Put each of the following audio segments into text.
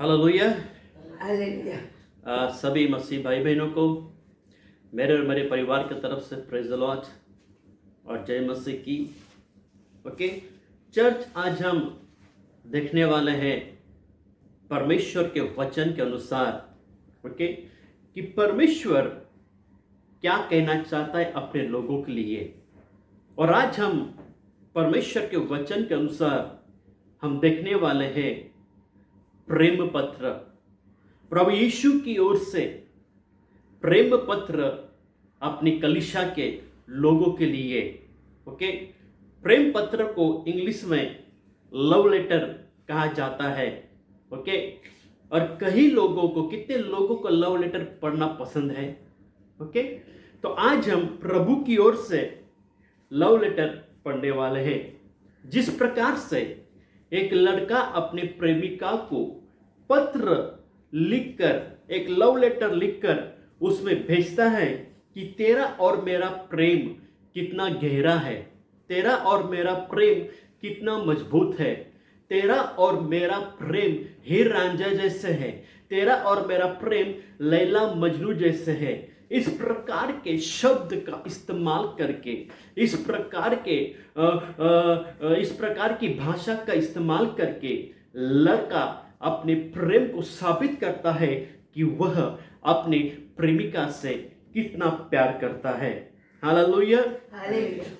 Hallelujah. Hallelujah. सभी मसीह भाई बहनों को मेरे और मेरे परिवार की तरफ से प्रेज द लॉर्ड और जय मसीह की। ओके चर्च, आज हम देखने वाले हैं परमेश्वर के वचन के अनुसार ओके कि परमेश्वर क्या कहना चाहता है अपने लोगों के लिए। और आज हम परमेश्वर के वचन के अनुसार हम देखने वाले हैं प्रेम पत्र, प्रभु यीशु की ओर से प्रेम पत्र अपनी कलीसिया के लोगों के लिए। ओके, प्रेम पत्र को इंग्लिश में लव लेटर कहा जाता है। ओके, और कई लोगों को, कितने लोगों को लव लेटर पढ़ना पसंद है। ओके, तो आज हम प्रभु की ओर से लव लेटर पढ़ने वाले हैं। जिस प्रकार से एक लड़का अपने प्रेमिका को पत्र लिखकर, एक लव लेटर लिखकर उसमें भेजता है कि तेरा और मेरा प्रेम कितना गहरा है, तेरा और मेरा प्रेम कितना मजबूत है, तेरा और मेरा प्रेम हीर रांझा जैसे है, तेरा और मेरा प्रेम लैला मजनू जैसे है। इस प्रकार के शब्द का इस्तेमाल करके, इस प्रकार की भाषा का इस्तेमाल करके लड़का अपने प्रेम को साबित करता है कि वह अपने प्रेमिका से कितना प्यार करता है। हालेलुया।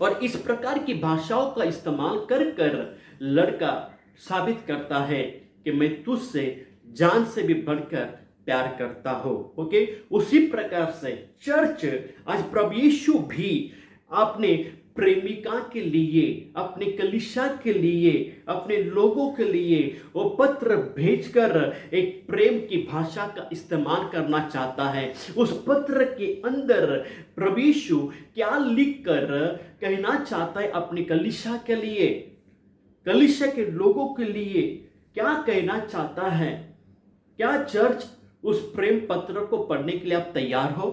और इस प्रकार की भाषाओं का इस्तेमाल कर कर लड़का साबित करता है कि मैं तुझसे जान से भी बढ़कर प्यार करता हो। ओके, उसी प्रकार से चर्च, आज प्रभु यीशु भी अपने प्रेमिका के लिए, अपने कलीसिया के लिए, अपने लोगों के लिए वो पत्र भेजकर एक प्रेम की भाषा का इस्तेमाल करना चाहता है। उस पत्र के अंदर प्रभु यीशु क्या लिखकर कहना चाहता है अपनी कलीसिया के लिए, कलीसिया के लोगों के लिए क्या कहना चाहता है। क्या चर्च उस प्रेम पत्र को पढ़ने के लिए आप तैयार हो?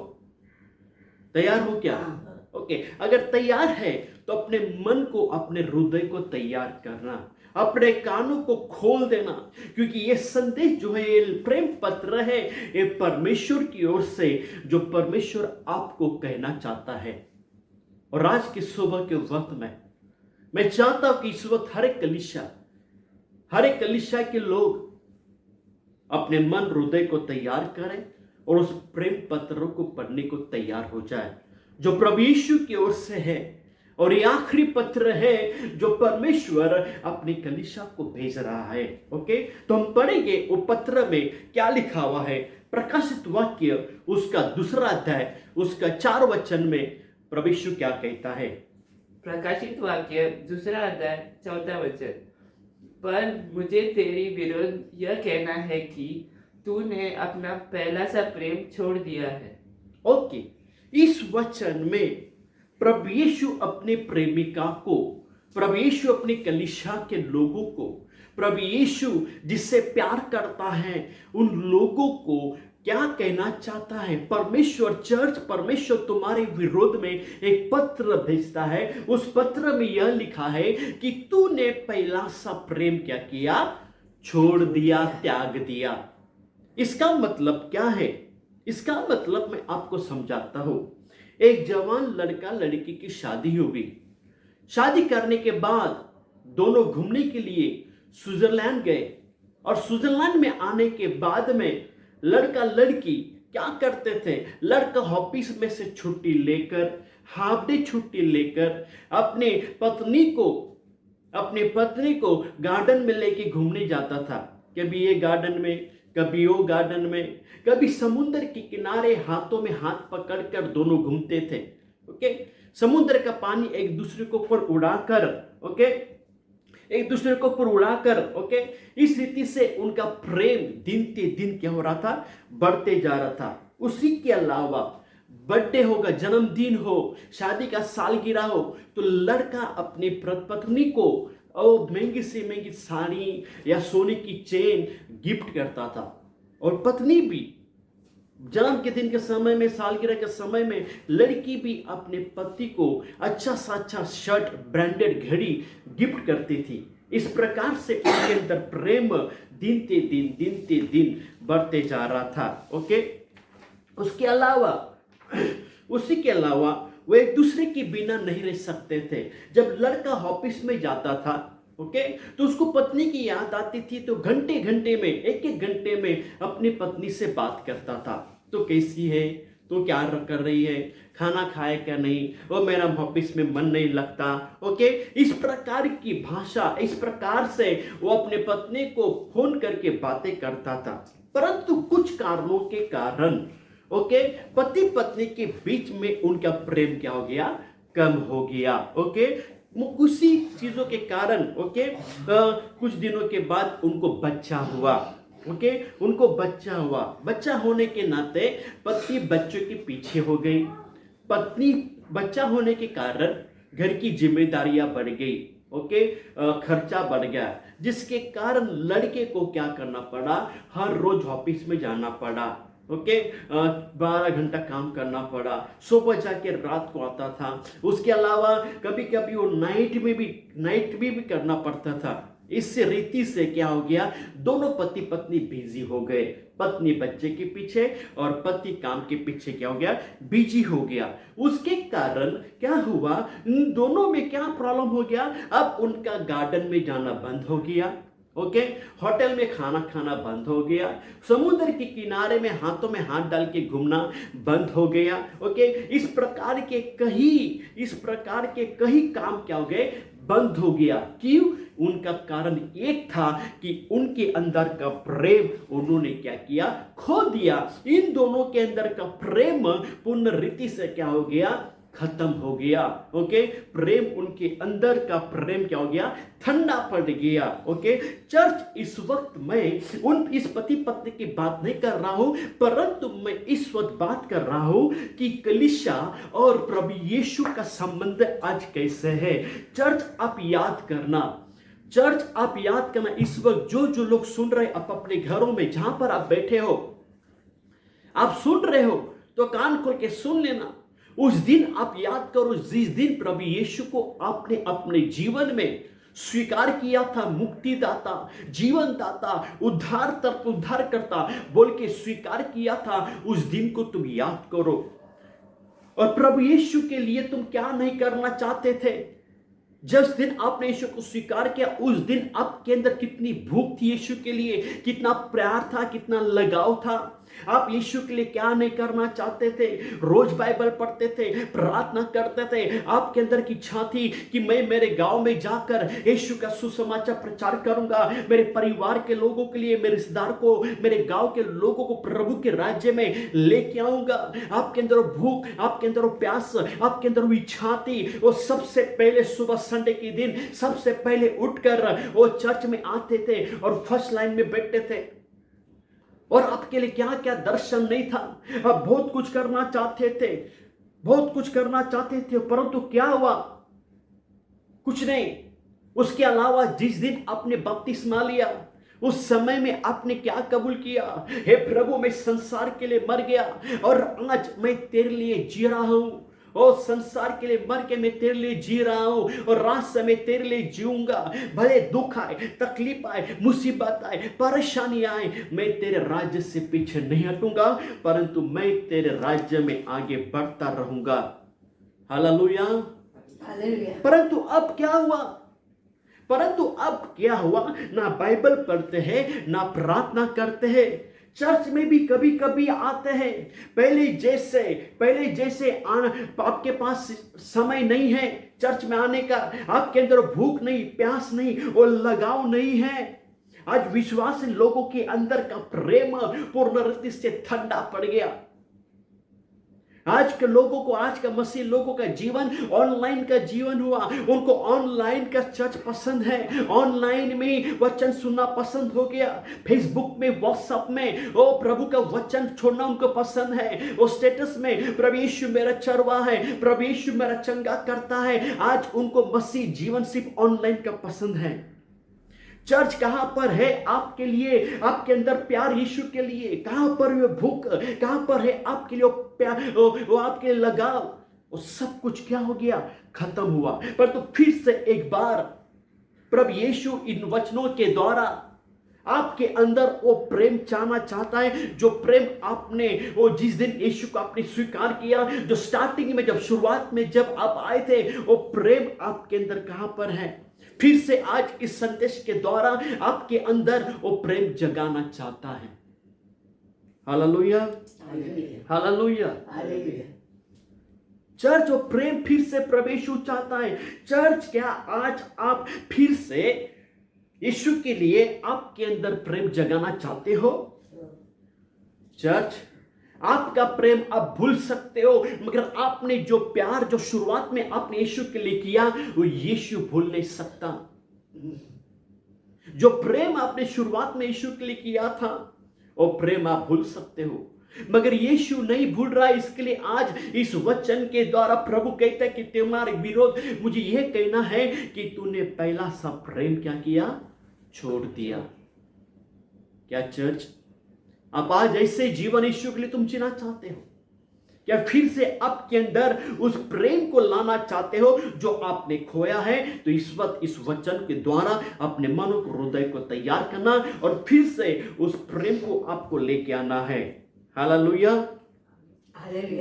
तैयार हो क्या? ओके, अगर तैयार है तो अपने मन को, अपने हृदय को तैयार करना, अपने कानों को खोल देना, क्योंकि ये संदेश जो है, ये प्रेम पत्र है, ये परमेश्वर की ओर से, जो परमेश्वर आपको कहना चाहता है। और आज की सुबह के वक्त में मैं चाहता हूं कि इस वक्त हर एक कलीसिया के लोग अपने मन हृदय को तैयार करें और उस प्रेम पत्रों को पढ़ने को तैयार हो जाए जो प्रभु यीशु की ओर से है। और ये आखिरी पत्र है जो परमेश्वर अपनी कलीसिया को भेज रहा है। ओके, तो हम पढ़ेंगे वो पत्र में क्या लिखा हुआ है। प्रकाशित वाक्य उसका 2 अध्याय उसका 4 वचन में प्रभु यीशु क्या कहता है। प्रकाशित वाक्य 2 अध्याय 4 वचन, पर मुझे तेरी विरुद्ध यह कहना है कि तूने अपना पहला सा प्रेम छोड़ दिया है। ओके, इस वचन में प्रभु यीशु अपने प्रेमिका को, प्रभु यीशु अपनी कलीसिया के लोगों को, प्रभु यीशु जिससे प्यार करता है उन लोगों को क्या कहना चाहता है। परमेश्वर, चर्च, परमेश्वर तुम्हारे विरोध में एक पत्र भेजता है। उस पत्र में यह लिखा है कि तूने पहला सा प्रेम क्या किया? छोड़ दिया, त्याग दिया। इसका मतलब क्या है? इसका मतलब मैं आपको समझाता हूं। एक जवान लड़का लड़की की शादी होगी। शादी करने के बाद दोनों घूमने के लिए स्विट्जरलैंड गए, और स्विट्जरलैंड में आने के बाद में लड़का लड़की क्या करते थे? लड़का ऑफिस में से छुट्टी लेकर, हाफ डे छुट्टी लेकर अपनी पत्नी को गार्डन में लेके घूमने जाता था। कभी ये गार्डन में, कभी वो गार्डन में, कभी समुद्र के किनारे हाथों में हाथ पकड़कर दोनों घूमते थे। ओके, समुद्र का पानी एक दूसरे के ऊपर उड़ाकर, ओके, इस रीति से उनका प्रेम दिन के दिन क्या हो रहा था? बढ़ते जा रहा था। उसी के अलावा बर्थडे होगा, जन्मदिन हो, शादी का सालगिरह हो, तो लड़का अपनी पत्नी को महंगी से महंगी साड़ी या सोने की चेन गिफ्ट करता था। और पत्नी भी जन्म के दिन के समय में, सालगिरह के समय में, लड़की भी अपने पति को अच्छा सा अच्छा शर्ट, ब्रांडेड घड़ी गिफ्ट करती थी। इस प्रकार से उनके अंदर प्रेम दिन ते दिन बढ़ते जा रहा था। ओके, उसके अलावा उसी के अलावा वो एक दूसरे के बिना नहीं रह सकते थे। जब लड़का ऑफिस में जाता था, ओके, तो उसको पत्नी की याद आती थी, तो घंटे घंटे में, एक एक घंटे में अपनी पत्नी से बात करता था। तो कैसी है, तो क्या कर रही है, खाना खाए क्या नहीं, वो मेरा ऑफिस में मन नहीं लगता। ओके, इस प्रकार की भाषा, इस प्रकार से वो अपने पत्नी को फोन करके बातें करता था। परंतु कुछ कारणों के कारण, ओके, पति पत्नी के बीच में उनका प्रेम क्या हो गया, कम हो गया। ओके, कुछ चीजों के कारण, ओके, कुछ दिनों के बाद उनको बच्चा हुआ। ओके, उनको बच्चा हुआ। बच्चा होने के नाते पत्नी बच्चों के पीछे हो गई। पत्नी, बच्चा होने के कारण घर की जिम्मेदारियां बढ़ गई। ओके, खर्चा बढ़ गया, जिसके कारण लड़के को क्या करना पड़ा, हर रोज ऑफिस में जाना पड़ा। ओके, 12 घंटा काम करना पड़ा, सुबह जाके रात को आता था। उसके अलावा कभी कभी वो नाइट भी करना पड़ता था। इससे रीति से क्या हो गया, दोनों पति पत्नी बिजी हो गए। पत्नी बच्चे के पीछे और पति काम के पीछे क्या हो गया, बिजी हो गया। उसके कारण क्या हुआ, इन दोनों में क्या प्रॉब्लम हो गया, अब उनका गार्डन में जाना बंद हो गया। ओके, होटल में खाना खाना बंद हो गया, समुद्र के किनारे में हाथों में हाथ डाल के घूमना बंद हो गया। ओके, इस प्रकार के कई काम क्या हो गए, बंद हो गया। क्यों? उनका कारण एक था कि उनके अंदर का प्रेम उन्होंने क्या किया, खो दिया। इन दोनों के अंदर का प्रेम पूर्ण रीति से क्या हो गया, खत्म हो गया। ओके, प्रेम, उनके अंदर का प्रेम क्या हो गया, ठंडा पड़ गया। ओके, चर्च, इस वक्त मैं इस पति पत्नी की बात नहीं कर रहा हूं, परंतु मैं इस वक्त बात कर रहा हूं कि कलीसिया और प्रभु यीशु का संबंध आज कैसे है। चर्च, आप याद करना, इस वक्त जो लोग सुन रहे, आप अपने घरों में जहां पर आप बैठे हो, आप सुन रहे हो, तो कान खोल के सुन लेना। उस दिन आप याद करो, जिस दिन प्रभु यीशु को आपने अपने जीवन में स्वीकार किया था, मुक्तिदाता, जीवनदाता, उद्धार करता बोल के स्वीकार किया था, उस दिन को तुम याद करो। और प्रभु यीशु के लिए तुम क्या नहीं करना चाहते थे। जिस दिन आपने यीशु को स्वीकार किया, उस दिन आपके अंदर कितनी भूख थी यीशु के लिए, कितना प्यार था, कितना लगाव था। आप यीशु के लिए क्या नहीं करना चाहते थे। रोज बाइबल पढ़ते थे, प्रार्थना करते थे। आपके अंदर की इच्छा थी कि मैं मेरे गांव में जाकर यीशु का सुसमाचार प्रचार करूंगा, मेरे परिवार के लोगों के लिए, मेरे रिश्तेदार को, मेरे गांव के लोगों को प्रभु के राज्य में लेके आऊंगा। आपके अंदर भूख, आपके अंदर प्यास, आपके अंदर इच्छा थी। वो सबसे पहले सुबह संडे के दिन सबसे पहले उठकर वो चर्च में आते थे और फर्स्ट लाइन में बैठते थे। और आपके लिए क्या क्या दर्शन नहीं था, आप बहुत कुछ करना चाहते थे, परंतु क्या हुआ, कुछ नहीं। उसके अलावा जिस दिन आपने बपतिस्मा लिया, उस समय में आपने क्या कबूल किया, हे प्रभु, मैं संसार के लिए मर गया और आज मैं तेरे लिए जी रहा हूं। और संसार के लिए मर के मैं तेरे लिए जी रहा हूं और रात से मैं तेरे लिए जीऊंगा। भले दुख आए, तकलीफ आए, मुसीबत आए, परेशानी आए, मैं तेरे राज्य से पीछे नहीं हटूंगा, परंतु मैं तेरे राज्य में आगे बढ़ता रहूंगा। हालेलुया। परंतु अब क्या हुआ, ना बाइबल पढ़ते हैं, ना प्रार्थना करते हैं। चर्च में भी कभी कभी आते हैं, पहले जैसे आपके पास समय नहीं है चर्च में आने का, आपके अंदर भूख नहीं, प्यास नहीं और लगाव नहीं है। आज विश्वासी लोगों के अंदर का प्रेम पूर्ण रीति से ठंडा पड़ गया। आज का मसीह लोगों का जीवन ऑनलाइन का जीवन हुआ। उनको ऑनलाइन का चर्च पसंद है, ऑनलाइन में वचन सुनना पसंद हो गया, फेसबुक में, व्हाट्सएप में वो प्रभु का वचन छोड़ना उनको पसंद है। वो स्टेटस में प्रभु यीशु मेरा चरवा है, प्रभु यीशु मेरा चंगा करता है। आज उनको मसीह जीवन सिर्फ ऑनलाइन का पसंद है। चर्च कहां पर है आपके लिए, आपके अंदर प्यार यीशु के लिए, कहां पर है भूख, कहां पर है आपके लिए प्यार, वो आपके लगाव, वो सब कुछ क्या हो गया, खत्म हुआ। पर तो फिर से एक बार प्रभु यीशु इन वचनों के द्वारा आपके अंदर वो प्रेम चाहना चाहता है, जो प्रेम आपने वो जिस दिन यीशु को आपने स्वीकार किया, जो स्टार्टिंग में जब शुरुआत में जब आप आए थे, वो प्रेम आपके अंदर कहां पर है? फिर से आज इस संदेश के द्वारा आपके अंदर वो प्रेम जगाना चाहता है। Hallelujah, hallelujah. चर्च, वो प्रेम फिर से प्रभु यीशु चाहता है। चर्च, क्या आज आप फिर से यीशु के लिए आपके अंदर प्रेम जगाना चाहते हो? चर्च, आपका प्रेम आप भूल सकते हो, मगर आपने जो प्यार जो शुरुआत में आपने यीशु के लिए किया, वो यीशु भूल नहीं सकता। जो प्रेम आपने शुरुआत में यीशु के लिए किया था, वो प्रेम आप भूल सकते हो, मगर यीशु नहीं भूल रहा है। इसके लिए आज इस वचन के द्वारा प्रभु कहता है कि तुम्हारे विरोध मुझे यह कहना है कि तूने पहला सा प्रेम क्या किया? छोड़ दिया। क्या चर्च, आप आज ऐसे जीवन यीशु के लिए तुम जीना चाहते हो? क्या फिर से आपके अंदर उस प्रेम को लाना चाहते हो जो आपने खोया है? तो इस वक्त इस वचन के द्वारा अपने मन को, हृदय को तैयार करना और फिर से उस प्रेम को आपको लेके आना है। Hallelujah,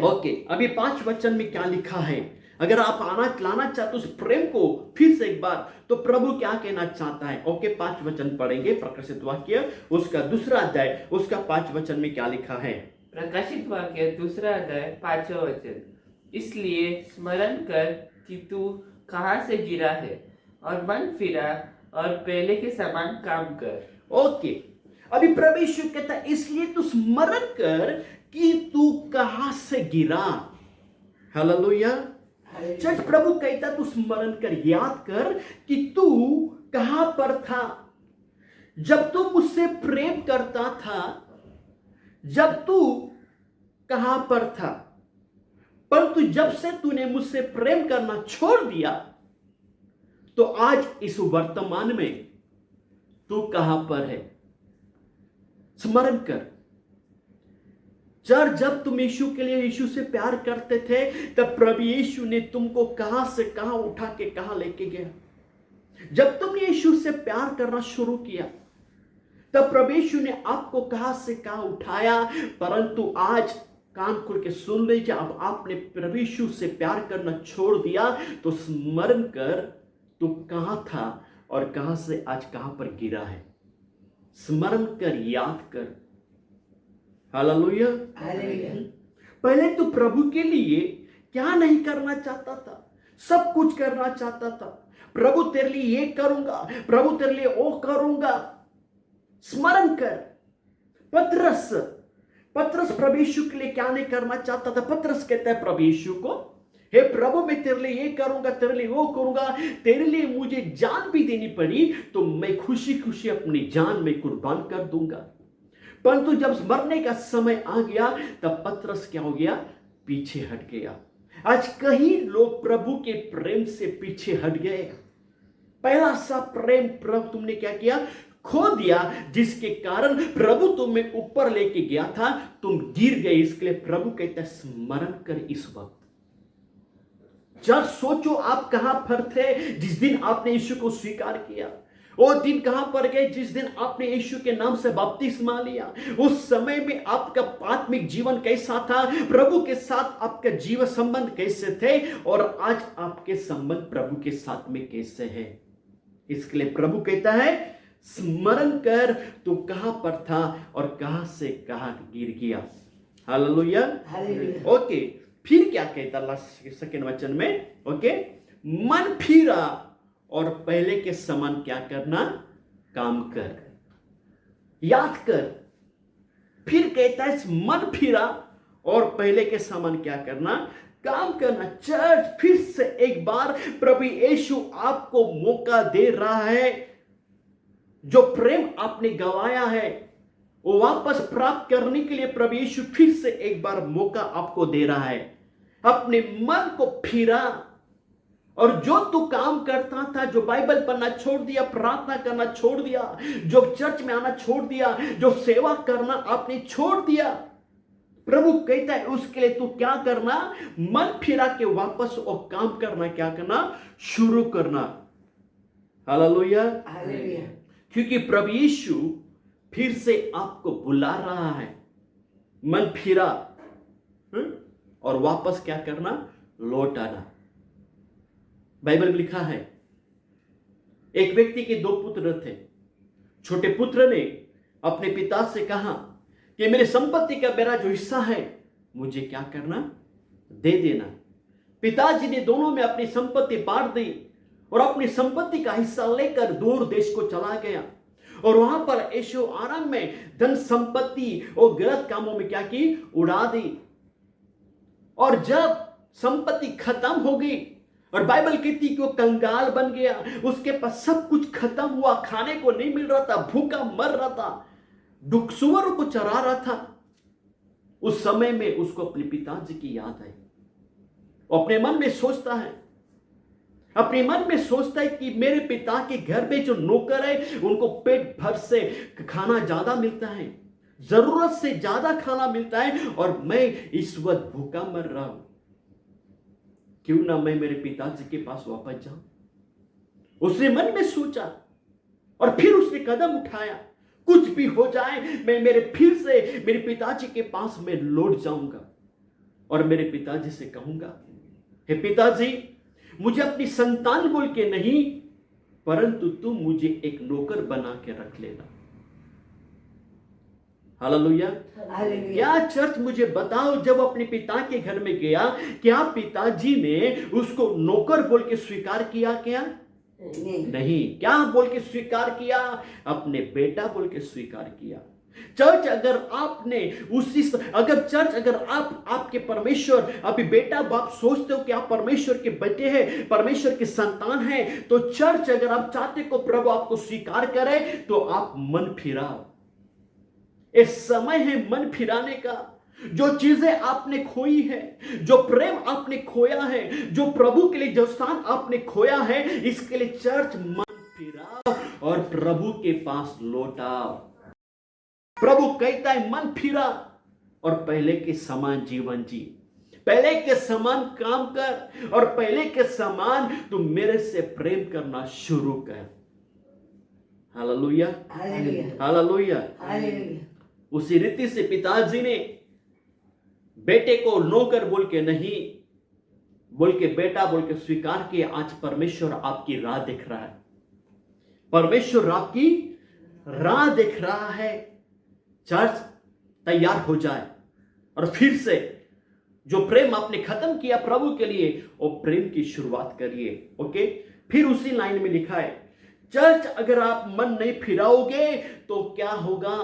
okay. अभी 5 वचन में क्या लिखा है? अगर आप लाना चाहते उस प्रेम को फिर से एक बार, तो प्रभु क्या कहना चाहता है? ओके, 5 वचन पढ़ेंगे। प्रकाशित वाक्य उसका 2 अध्याय उसका 5 वचन में क्या लिखा है? प्रकाशित वाक्य 2 अध्याय 5वां वचन, इसलिए स्मरण कर कि तू कहाँ से गिरा है और मन फिरा और पहले के समान काम कर। ओके, अभी प्रभु यीशु कहता है इसलिए तू स्मरण कर कि तू कहां से गिरा। हालेलुया। चर्च, प्रभु कहता तू स्मरण कर, याद कर कि तू कहां पर था जब तू मुझसे प्रेम करता था, जब तू कहां पर था। परंतु जब से तूने मुझसे प्रेम करना छोड़ दिया, तो आज इस वर्तमान में तू कहां पर है? स्मरण कर। जब तुम यीशु के लिए यीशु से प्यार करते थे, तब प्रभु यीशु ने तुमको कहां से कहां उठा के कहां लेके गया। जब तुमने यीशु से प्यार करना शुरू किया, तब प्रभु यीशु ने आपको कहां से कहां उठाया। परंतु आज कान खोल के सुन लीजिए, अब आपने प्रभु यीशु से प्यार करना छोड़ दिया, तो स्मरण कर तू कहां था और कहां से आज कहां पर गिरा है। स्मरण कर, याद कर। हालेलुया। पहले तो प्रभु के लिए क्या नहीं करना चाहता था? सब कुछ करना चाहता था। प्रभु तेरे लिए ये करूंगा, प्रभु तेरे लिए वो करूंगा। स्मरण कर। पतरस प्रभु यीशु के लिए क्या नहीं करना चाहता था? पतरस कहता है प्रभु यीशु को, हे प्रभु, मैं तेरे लिए ये करूंगा, तेरे लिए वो करूंगा, तेरे लिए मुझे जान भी देनी पड़ी तो मैं खुशी खुशी अपनी जान में कुर्बान कर दूंगा। परंतु जब मरने का समय आ गया, तब पतरस क्या हो गया? पीछे हट गया। आज कई लोग प्रभु के प्रेम से पीछे हट गए। पहला सा प्रेम प्रभु तुमने क्या किया? खो दिया, जिसके कारण प्रभु तुम्हें ऊपर लेके गया था, तुम गिर गए। इसके लिए प्रभु कहता है स्मरण कर। इस वक्त जब सोचो आप कहां पर थे जिस दिन आपने यीशु को स्वीकार किया। वो दिन कहां पर गए जिस दिन आपने यीशु के नाम से बपतिस्मा लिया। उस समय में आपका आत्मिक जीवन कैसा था? प्रभु के साथ आपका जीवन संबंध कैसे थे? और आज आपके संबंध प्रभु के साथ में कैसे है? इसके लिए प्रभु कहता है स्मरण कर तू कहां पर था और कहां से कहां गिर गया। हालेलुया। ओके, फिर क्या कहता लास्ट सेकंड वचन में? ओके, मन फिरा और पहले के समान क्या करना? काम कर। याद कर। फिर कहता है मन फिरा और पहले के समान क्या करना? काम करना। चर्च, फिर से एक बार प्रभु यीशु आपको मौका दे रहा है। जो प्रेम आपने गवाया है वो वापस प्राप्त करने के लिए प्रभु यीशु फिर से एक बार मौका आपको दे रहा है। अपने मन को फिरा और जो तू काम करता था, जो बाइबल पढ़ना छोड़ दिया, प्रार्थना करना छोड़ दिया, जो चर्च में आना छोड़ दिया, जो सेवा करना आपने छोड़ दिया, प्रभु कहता है उसके लिए तू क्या करना? मन फिरा के वापस और काम करना, क्या करना? शुरू करना। हालेलुया। हालेलुया। क्योंकि प्रभु यीशु फिर से आपको बुला रहा है, मन फिरा और वापस क्या करना, लौट आना। बाइबल में लिखा है एक व्यक्ति के 2 पुत्र थे। छोटे पुत्र ने अपने पिता से कहा कि मेरे संपत्ति का मेरा जो हिस्सा है मुझे क्या करना, दे देना। पिताजी ने दोनों में अपनी संपत्ति बांट दी और अपनी संपत्ति का हिस्सा लेकर दूर देश को चला गया और वहां पर ऐशो आराम में धन संपत्ति और गलत कामों में क्या की, उड़ा दी। और जब संपत्ति खत्म हो गई और बाइबल कहती कि वो कंगाल बन गया, उसके पास सब कुछ खत्म हुआ, खाने को नहीं मिल रहा था, भूखा मर रहा था, सुअरों को चरा रहा था। उस समय में उसको अपने पिताजी की याद आई। अपने मन में सोचता है, अपने मन में सोचता है कि मेरे पिता के घर में जो नौकर है उनको पेट भर से खाना ज्यादा मिलता है, जरूरत से ज्यादा खाना मिलता है और मैं इस वक्त भूखा मर रहा हूं। क्यों ना मैं मेरे पिताजी के पास वापस जाऊं। उसने मन में सोचा और फिर उसने कदम उठाया, कुछ भी हो जाए मैं फिर से मेरे पिताजी के पास मैं लौट जाऊंगा और मेरे पिताजी से कहूंगा, हे पिताजी, मुझे अपनी संतान बोल के नहीं, परंतु तुम मुझे एक नौकर बना के रख लेना। हालेलुया। क्या चर्च, मुझे बताओ, जब अपने पिता के घर में गया, क्या पिताजी ने उसको नौकर बोल के स्वीकार किया? क्या नहीं। क्या बोल के स्वीकार किया? अपने बेटा बोल के स्वीकार किया। चर्च, अगर आप आपके परमेश्वर, अभी बेटा बाप सोचते हो कि आप परमेश्वर के बेटे हैं, परमेश्वर के संतान हैं, तो चर्च, अगर आप चाहते हो प्रभु आपको स्वीकार करे तो आप मन फिराओ। इस समय है मन फिराने का। जो चीजें आपने खोई है, जो प्रेम आपने खोया है, जो प्रभु के लिए जो स्थान आपने खोया है, इसके लिए चर्च मन फिराओ और प्रभु के पास लौटाओ। प्रभु कहता है मन फिरा और पहले के समान जीवन जी, पहले के समान काम कर और पहले के समान तू मेरे से प्रेम करना शुरू कर। Hallelujah, hallelujah. उसी रीति से पिताजी ने बेटे को नौकर बोल के नहीं, बोल के बेटा बोल के स्वीकार किया। आज परमेश्वर आपकी राह देख रहा है, परमेश्वर आपकी राह देख रहा है। चर्च, तैयार हो जाए और फिर से जो प्रेम आपने खत्म किया प्रभु के लिए, वो प्रेम की शुरुआत करिए। ओके, फिर उसी लाइन में लिखा है, चर्च, अगर आप मन नहीं फिराओगे तो क्या होगा?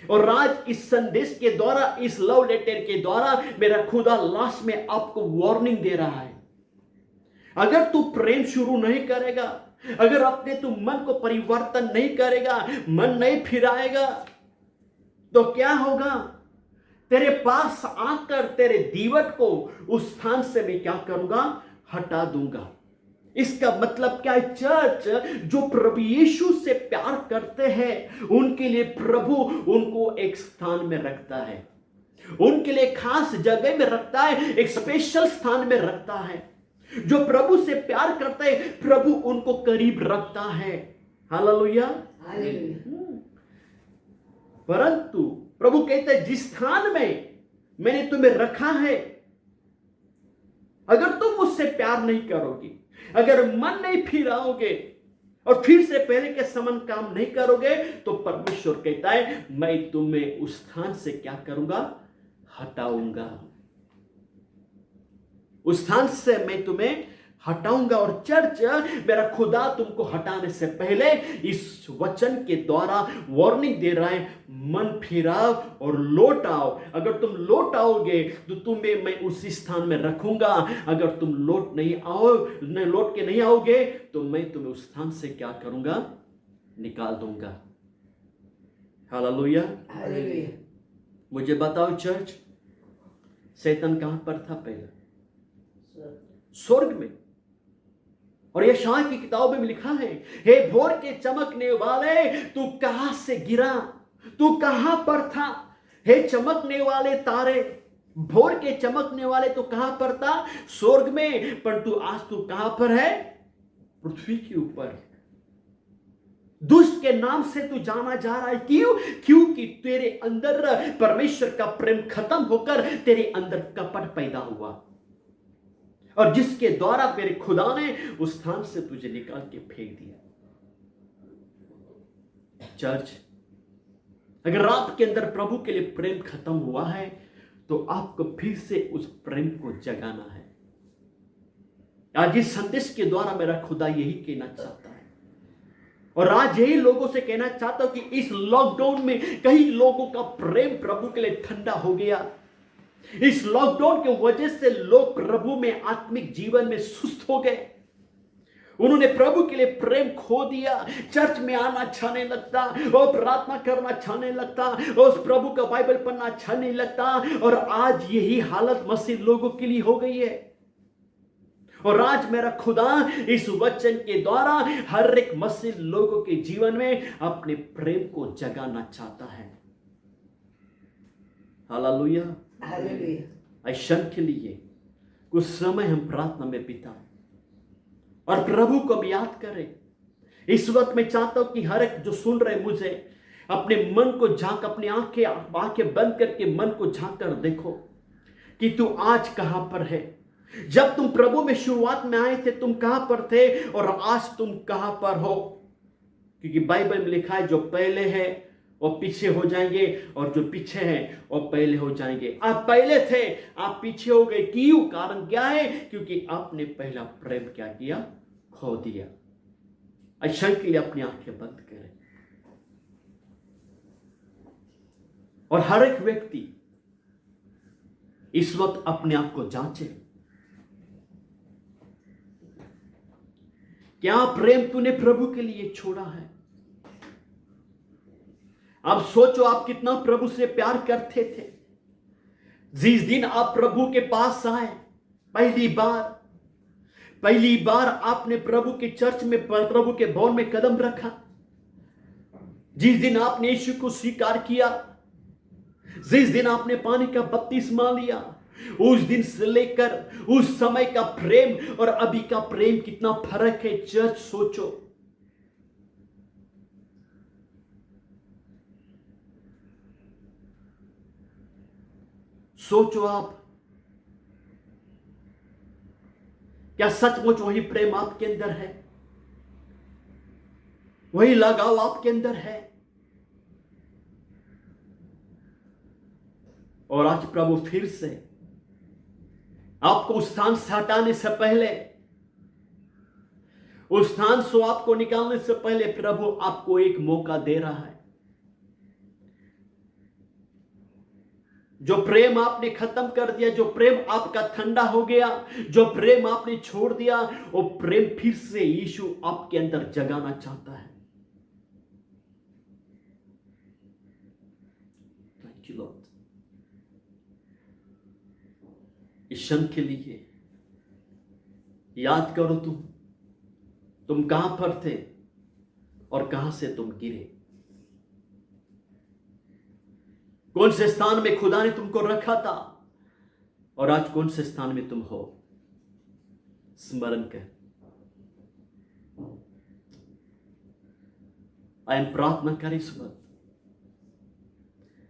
और आज इस संदेश के द्वारा, इस लव लेटर के द्वारा मेरा खुदा लास्ट में आपको वार्निंग दे रहा है। अगर तू प्रेम शुरू नहीं करेगा, अगर अपने तू मन को परिवर्तन नहीं करेगा, मन नहीं फिराएगा, तो क्या होगा? तेरे पास आकर तेरे दीवट को उस स्थान से मैं क्या करूंगा? हटा दूंगा। इसका मतलब क्या है? चर्च, जो प्रभु यीशु से प्यार करते हैं उनके लिए प्रभु उनको एक स्थान में रखता है, उनके लिए खास जगह में रखता है, एक स्पेशल स्थान में रखता है। जो प्रभु से प्यार करते हैं प्रभु उनको करीब रखता है। हालेलुया, परंतु प्रभु कहते हैं जिस स्थान में मैंने तुम्हें रखा है, अगर तुम मुझसे प्यार नहीं करोगे, अगर मन नहीं फिराओगे और फिर से पहले के समान काम नहीं करोगे, तो परमेश्वर कहता है मैं तुम्हें उस स्थान से क्या करूंगा? हटाऊंगा। उस स्थान से मैं तुम्हें हटाऊंगा। और चर्च, मेरा खुदा तुमको हटाने से पहले इस वचन के द्वारा वार्निंग दे रहा है, मन फिराओ और लौट आओ। अगर तुम लौट आओगे तो तुम्हें मैं उसी स्थान में रखूंगा। अगर तुम लौट के नहीं आओगे तो मैं तुम्हें उस स्थान से क्या करूंगा? निकाल दूंगा। हालेलुया। मुझे बताओ चर्च, शैतान कहां पर था पहले? स्वर्ग में। और यशायाह की किताब में लिखा है, हे भोर के चमकने वाले, तू कहां से गिरा? तू कहां पर था? हे चमकने वाले तारे, भोर के चमकने वाले, तू कहां पर था? स्वर्ग में। पर तू आज तू कहां पर है? पृथ्वी के ऊपर। दुष्ट के नाम से तू जाना जा रहा है। क्यों? क्योंकि तेरे अंदर परमेश्वर का प्रेम खत्म होकर तेरे अंदर कपट पैदा हुआ, और जिसके द्वारा मेरे खुदा ने उस स्थान से तुझे निकाल के फेंक दिया। चर्च, अगर आपके अंदर प्रभु के लिए प्रेम खत्म हुआ है तो आपको फिर से उस प्रेम को जगाना है। आज इस संदेश के द्वारा मेरा खुदा यही कहना चाहता है, और आज यही लोगों से कहना चाहता हूं कि इस लॉकडाउन में कई लोगों का प्रेम प्रभु के लिए ठंडा हो गया। इस लॉकडाउन की वजह से लोग प्रभु में आत्मिक जीवन में सुस्त हो गए। उन्होंने प्रभु के लिए प्रेम खो दिया। चर्च में आना अच्छा नहीं लगता, और प्रार्थना करना अच्छा नहीं लगता, और उस प्रभु का बाइबल पढ़ना अच्छा नहीं लगता। और आज यही हालत मसीह लोगों के लिए हो गई है। और आज मेरा खुदा इस वचन के द्वारा हर एक मसीह लोगों के जीवन में अपने प्रेम को जगाना चाहता है। Hallelujah, hallelujah. क्षण के लिए कुछ समय हम प्रार्थना में बिताएं और प्रभु को भी याद करें। इस वक्त मैं चाहता हूं कि हर एक जो सुन रहे मुझे अपने मन को झांक, अपनी आंखें बंद करके मन को झांक कर देखो कि तू आज कहां पर है। जब तुम प्रभु में शुरुआत में आए थे तुम कहां पर थे, और आज तुम कहां पर हो। क्योंकि बाइबल में लिखा है जो पहले है वो पीछे हो जाएंगे, और जो पीछे हैं वो पहले हो जाएंगे। आप पहले थे, आप पीछे हो गए। क्यों? कारण क्या है? क्योंकि आपने पहला प्रेम क्या किया? खो दिया। क्षण के लिए अपनी आंखें बंद करें, और हर एक व्यक्ति इस वक्त अपने आप को जांचे। क्या प्रेम तूने प्रभु के लिए छोड़ा है? अब सोचो आप कितना प्रभु से प्यार करते थे। जिस दिन आप प्रभु के पास आए पहली बार आपने प्रभु के चर्च में, प्रभु के भवन में कदम रखा, जिस दिन आपने यीशु को स्वीकार किया, जिस दिन आपने पानी का बपतिस्मा लिया, उस दिन से लेकर उस समय का प्रेम और अभी का प्रेम कितना फर्क है। चर्च सोचो। सोचो आप, क्या सचमुच वही प्रेम आपके अंदर है? वही लगाव आपके अंदर है? और आज प्रभु फिर से आपको उस स्थान से हटाने से पहले, उस स्थान से आपको निकालने से पहले प्रभु आपको एक मौका दे रहा है। जो प्रेम आपने खत्म कर दिया, जो प्रेम आपका ठंडा हो गया, जो प्रेम आपने छोड़ दिया, वो प्रेम फिर से यीशु आपके अंदर जगाना चाहता है। Thank you Lord. इस क्षण के लिए याद करो तुम कहां पर थे और कहां से तुम गिरे। कौन से स्थान में खुदा ने तुमको रखा था और आज कौन से स्थान में तुम हो। स्मरण कर। आई प्रार्थना कर इस वक्त,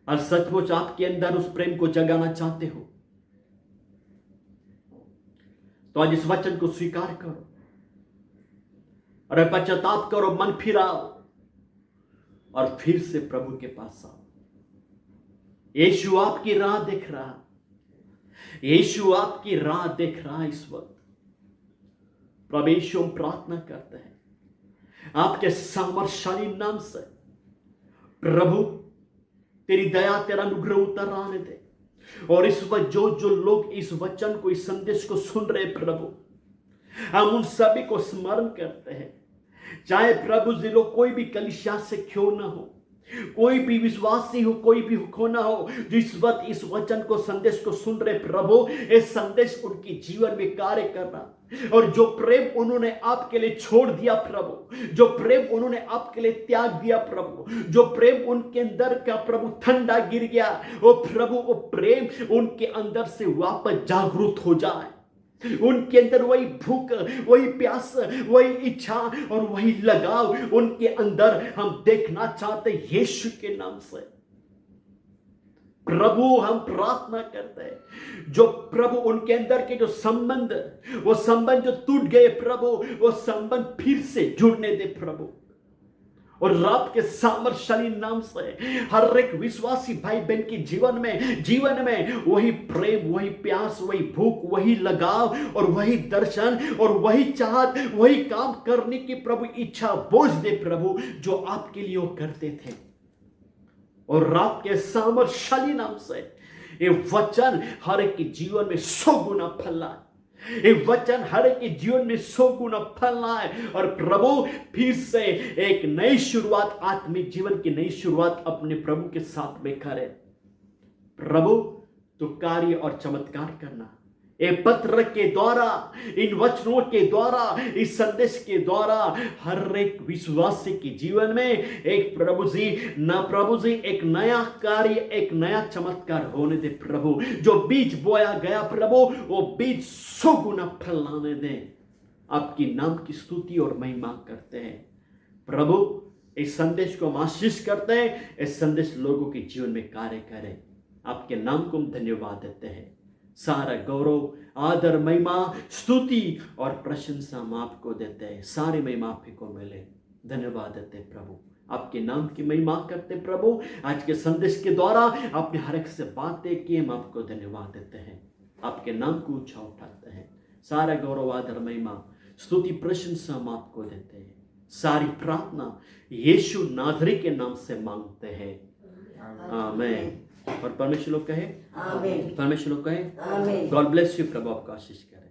और सचमुच आपके अंदर उस प्रेम को जगाना चाहते हो तो आज इस वचन को स्वीकार करो और पश्चाताप करो, मन फिराओ और फिर से प्रभु के पास आओ। यीशु आपकी राह देख रहा, यीशु आपकी राह देख रहा इस वक्त। प्रभु यीशु, हम प्रार्थना करते हैं आपके सामर्थशाली नाम से, प्रभु तेरी दया, तेरा अनुग्रह उतर आने दे। और इस वक्त जो लोग इस वचन को, इस संदेश को सुन रहे प्रभु, हम उन सभी को स्मरण करते हैं। चाहे प्रभु जिलो कोई भी कलीसिया से क्यों ना हो, कोई भी विश्वासी हो, कोई भी क्यों ना हो, जो इस वक्त इस वचन को, संदेश को सुन रहे प्रभु, ये संदेश उनके जीवन में कार्य करना। और जो प्रेम उन्होंने आपके लिए छोड़ दिया प्रभु, जो प्रेम उन्होंने आपके लिए त्याग दिया प्रभु, जो प्रेम उनके अंदर का प्रभु ठंडा गिर गया, वो प्रभु वो प्रेम उनके अंदर से वापस जागृत हो जाए। उनके अंदर वही भूख, वही प्यास, वही इच्छा और वही लगाव उनके अंदर हम देखना चाहते हैं यीशु के नाम से। प्रभु हम प्रार्थना करते हैं, जो प्रभु उनके अंदर के जो संबंध, वो संबंध जो टूट गए प्रभु, वो संबंध फिर से जुड़ने दे प्रभु। और रात के सामर्थ्यशाली नाम से हर एक विश्वासी भाई बहन के जीवन में वही प्रेम, वही प्यास, वही भूख, वही लगाव और वही दर्शन और वही चाहत, वही काम करने की प्रभु इच्छा बोझ दे प्रभु, जो आपके लिए वो करते थे। और रात के सामर्थ्यशाली नाम से ये वचन हर एक के जीवन में 100 गुना फैला, ये वचन हर एक के जीवन में 100 गुना फैलना है। और प्रभु फिर से एक नई शुरुआत, आत्मिक जीवन की नई शुरुआत अपने प्रभु के साथ में करे। प्रभु तो कार्य और चमत्कार करना, ये पत्र के द्वारा, इन वचनों के द्वारा, इस संदेश के द्वारा हर एक विश्वासी के जीवन में एक प्रभु जी एक नया कार्य, एक नया चमत्कार होने दे प्रभु। जो बीज बोया गया प्रभु, वो बीज 100 गुना फैलाने दे। आपकी नाम की स्तुति और महिमा करते हैं प्रभु। इस संदेश को हम आशीष करते हैं, इस संदेश लोगों के जीवन में कार्य करे। आपके नाम को हम धन्यवाद देते हैं। सारा गौरव, आदर, महिमा, स्तुति और प्रशंसा हम आपको देते हैं। सारी महिमा आप ही को मिले। धन्यवाद देते प्रभु, आपके नाम की महिमा करते प्रभु। आज के संदेश के द्वारा आपने हर एक से बातें की, हम आपको धन्यवाद देते हैं। आपके नाम को ऊंचा उठाते हैं। सारा गौरव, आदर, महिमा, स्तुति, प्रशंसा हम आपको देते हैं। सारी प्रार्थना यीशु नाज़री के नाम से मांगते हैं, आमीन। और परमेश्वर लोग कहे आमीन। परमेश्वर लोग कहे आमीन। God bless you. प्रभु आपको आशीष करे।